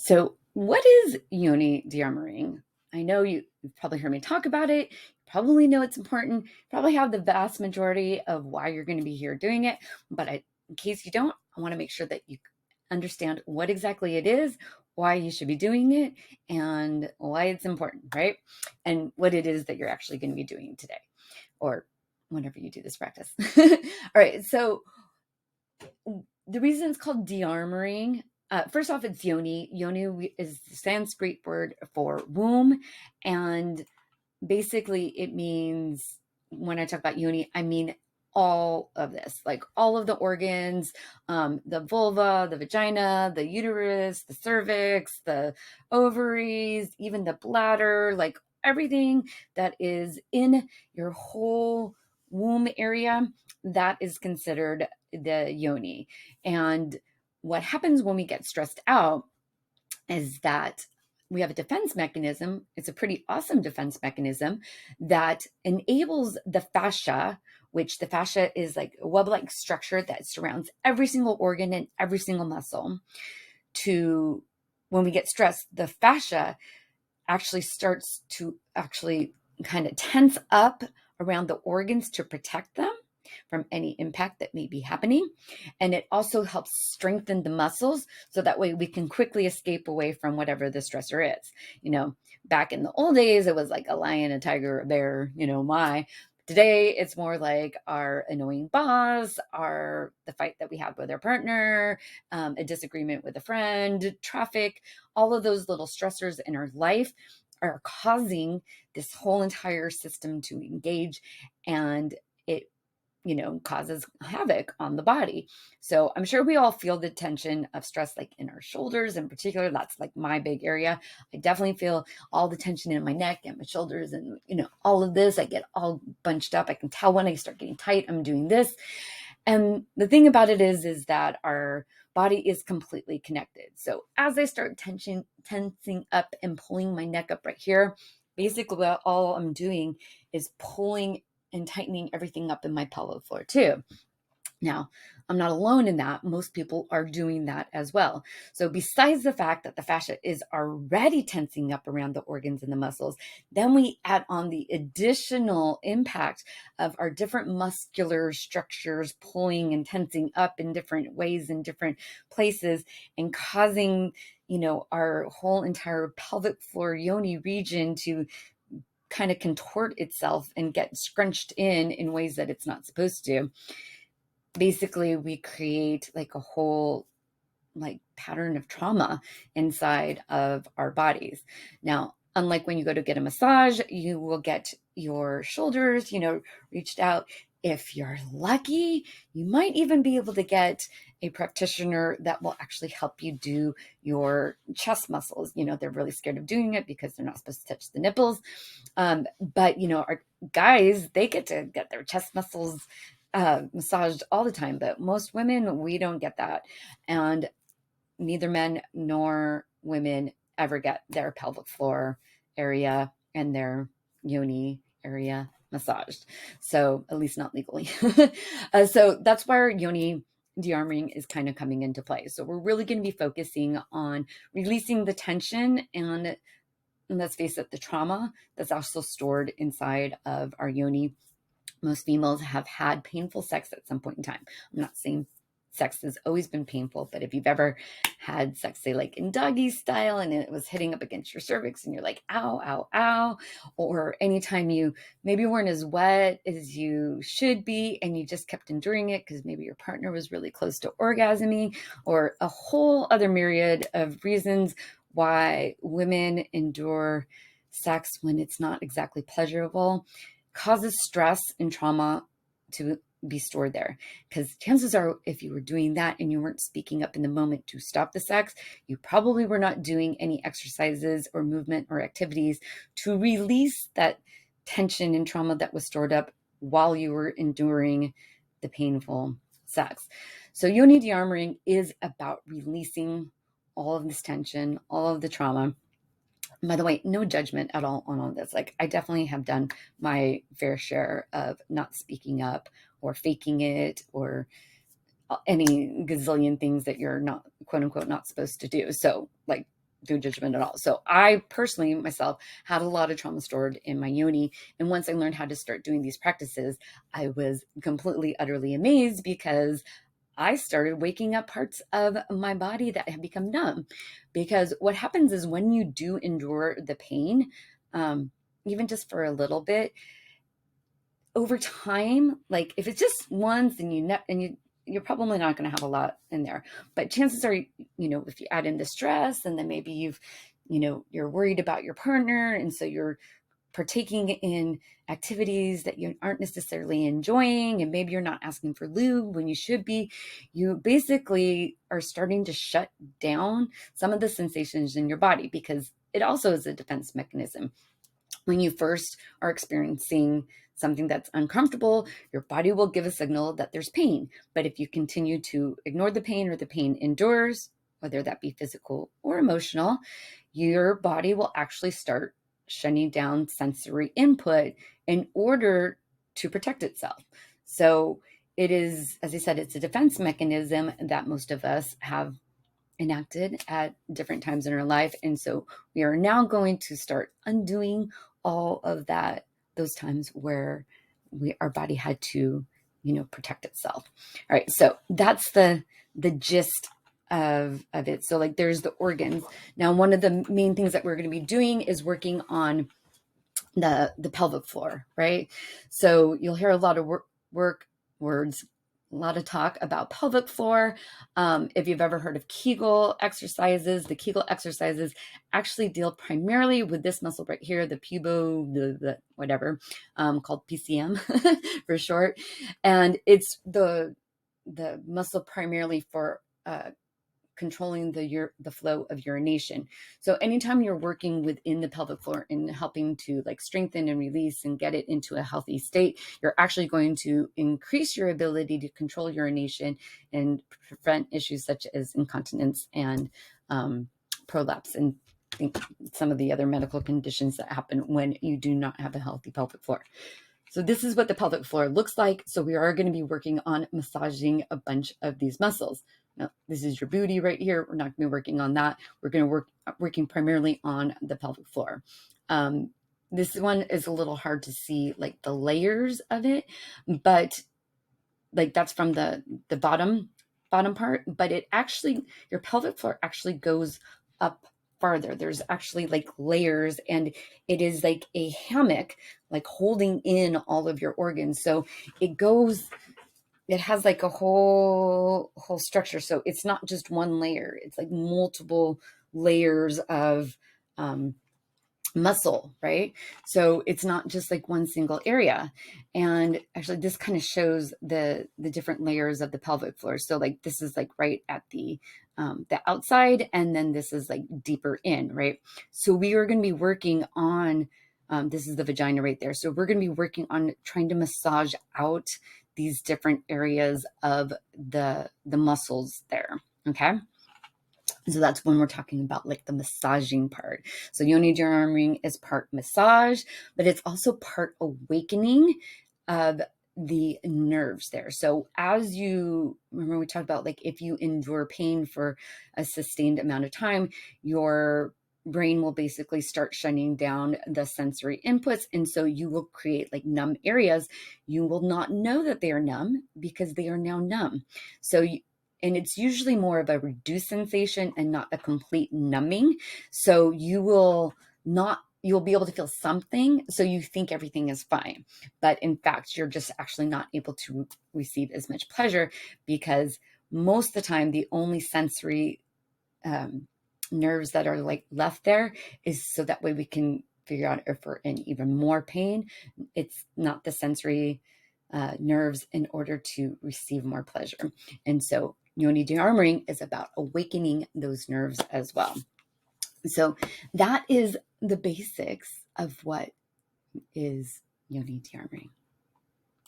So, what is Yoni Dearmouring? I know you've probably heard me talk about it. You probably know it's important. Probably have the vast majority of why you're going to be here doing it. But in case you don't, I want to make sure that you understand what exactly it is, why you should be doing it, and why it's important, right? And what it is that you're actually going to be doing today or whenever you do this practice. All right. So, the reason it's called dearmoring, first off, it's yoni. Yoni is the Sanskrit word for womb. And basically, it means, when I talk about yoni, I mean all of this, like all of the organs, the vulva, the vagina, the uterus, the cervix, the ovaries, even the bladder, like everything that is in your whole womb area, that is considered the yoni. And what happens when we get stressed out is that we have a defense mechanism. It's a pretty awesome defense mechanism that enables the fascia, which the fascia is like a web-like structure that surrounds every single organ and every single muscle. To, when we get stressed, the fascia actually starts to actually kind of tense up around the organs to protect them from any impact that may be happening. And it also helps strengthen the muscles so that way we can quickly escape away from whatever the stressor is. Back in the old days, it was like a lion, a tiger, a bear, Today, it's more like our annoying boss, the fight that we have with our partner, a disagreement with a friend, traffic. All of those little stressors in our life are causing this whole entire system to engage, and it causes havoc on the body. So I'm sure we all feel the tension of stress, like in our shoulders in particular. That's like my big area. I definitely feel all the tension in my neck and my shoulders, and all of this. I get all bunched up. I can tell when I start getting tight, I'm doing this. And the thing about it is that our body is completely connected. So as I start tensing up and pulling my neck up right here, basically all I'm doing is pulling and tightening everything up in my pelvic floor too. Now, I'm not alone in that. Most people are doing that as well. So besides the fact that the fascia is already tensing up around the organs and the muscles, then we add on the additional impact of our different muscular structures pulling and tensing up in different ways in different places, and causing, our whole entire pelvic floor yoni region to kind of contort itself and get scrunched in ways that it's not supposed to. Basically, we create like a whole pattern of trauma inside of our bodies. Now, unlike when you go to get a massage, you will get your shoulders, reached out. If you're lucky, you might even be able to get a practitioner that will actually help you do your chest muscles. They're really scared of doing it because they're not supposed to touch the nipples. But our guys, they get to get their chest muscles massaged all the time. But most women, we don't get that. And neither men nor women ever get their pelvic floor area and their yoni area massaged. So at least not legally. So that's where yoni dearmouring is kind of coming into play. So we're really going to be focusing on releasing the tension and let's face it, the trauma that's also stored inside of our yoni. Most females have had painful sex at some point in time. I'm not saying sex has always been painful, but if you've ever had sex, say like in doggy style, and it was hitting up against your cervix and you're like, ow, ow, ow, or anytime you maybe weren't as wet as you should be and you just kept enduring it because maybe your partner was really close to orgasming, or a whole other myriad of reasons why women endure sex when it's not exactly pleasurable, causes stress and trauma to be stored there. Because chances are, if you were doing that and you weren't speaking up in the moment to stop the sex, you probably were not doing any exercises or movement or activities to release that tension and trauma that was stored up while you were enduring the painful sex. So Yoni Dearmouring is about releasing all of this tension, all of the trauma. By the way, no judgment at all on all this. Like, I definitely have done my fair share of not speaking up or faking it or any gazillion things that you're not, quote unquote, not supposed to do. So like, do judgment at all. So I personally myself had a lot of trauma stored in my yoni. And once I learned how to start doing these practices, I was completely, utterly amazed because I started waking up parts of my body that had become numb. Because what happens is when you do endure the pain, even just for a little bit, over time, like if it's just once and you're probably not going to have a lot in there, but chances are, if you add in the stress and then maybe you're worried about your partner. And so you're partaking in activities that you aren't necessarily enjoying, and maybe you're not asking for lube when you should be, you basically are starting to shut down some of the sensations in your body, because it also is a defense mechanism. When you first are experiencing something that's uncomfortable, your body will give a signal that there's pain. But if you continue to ignore the pain, or the pain endures, whether that be physical or emotional, your body will actually start shutting down sensory input in order to protect itself. So it is, as I said, it's a defense mechanism that most of us have enacted at different times in our life. And so we are now going to start undoing all of that, those times where our body had to, protect itself. All right. So that's the gist of it. So like there's the organs. Now, one of the main things that we're going to be doing is working on the pelvic floor, right? So you'll hear a lot of words, a lot of talk about pelvic floor. If you've ever heard of Kegel exercises, the Kegel exercises actually deal primarily with this muscle right here, the the whatever, called PCM for short. And it's the muscle primarily for controlling the flow of urination. So anytime you're working within the pelvic floor and helping to like strengthen and release and get it into a healthy state, you're actually going to increase your ability to control urination and prevent issues such as incontinence and prolapse, and I think some of the other medical conditions that happen when you do not have a healthy pelvic floor. So this is what the pelvic floor looks like. So we are going to be working on massaging a bunch of these muscles. Now, this is your booty right here. We're not going to be working on that. We're going to working primarily on the pelvic floor. This one is a little hard to see, like the layers of it, but like that's from the bottom part. But it actually, your pelvic floor actually goes up farther. There's actually like layers, and it is like a hammock, like holding in all of your organs. So it has like a whole structure. So it's not just one layer. It's like multiple layers of muscle, right? So it's not just like one single area. And actually this kind of shows the different layers of the pelvic floor. So like this is like right at the outside, and then this is like deeper in, right? So we are going to be working on this is the vagina right there. So we're going to be working on trying to massage out these different areas of the muscles there. Okay. So that's when we're talking about like the massaging part. So Yoni Dearmouring is part massage, but it's also part awakening of the nerves there. So as you remember, we talked about like if you endure pain for a sustained amount of time, your brain will basically start shutting down the sensory inputs. And so you will create like numb areas. You will not know that they are numb because they are now numb. So and it's usually more of a reduced sensation and not a complete numbing. So you'll be able to feel something. So you think everything is fine. But in fact, you're just actually not able to receive as much pleasure, because most of the time, the only sensory nerves that are like left there is so that way we can figure out if we're in even more pain. It's not the sensory nerves in order to receive more pleasure. And so Yoni Dearmouring is about awakening those nerves as well. So that is the basics of what is Yoni Dearmouring.